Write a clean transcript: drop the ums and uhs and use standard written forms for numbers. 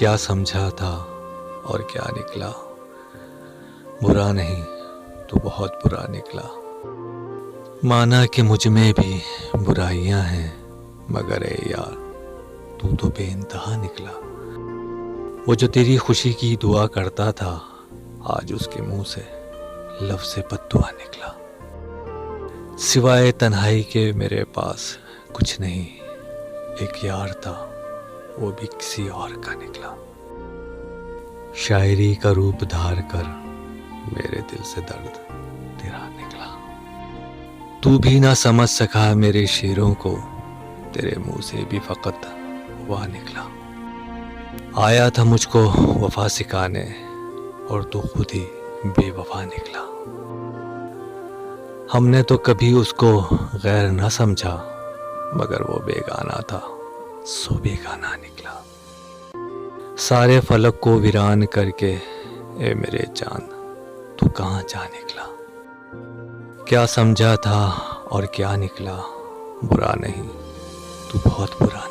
क्या समझा था और क्या निकला, बुरा नहीं तो बहुत बुरा निकला। माना कि मुझ में भी बुराइयां हैं, मगर ए यार तू तो बेइंतहा निकला। वो जो तेरी खुशी की दुआ करता था, आज उसके मुंह से लफ्ज़ बद्दुआ निकला। सिवाय तन्हाई के मेरे पास कुछ नहीं, एक यार था वो भी किसी और का निकला। शायरी का रूप धार कर मेरे दिल से दर्द तेरा निकला। तू भी ना समझ सका मेरे शेरों को, तेरे मुंह से भी फकत वाह निकला। आया था मुझको वफा सिखाने और तू खुद ही बेवफा निकला। हमने तो कभी उसको गैर न समझा, मगर वो बेगाना था सो बेगाना निकला। सारे फलक को वीरान करके ए मेरे चांद तू कहाँ जा निकला। क्या समझा था और क्या निकला, बुरा नहीं तू बहुत बुरा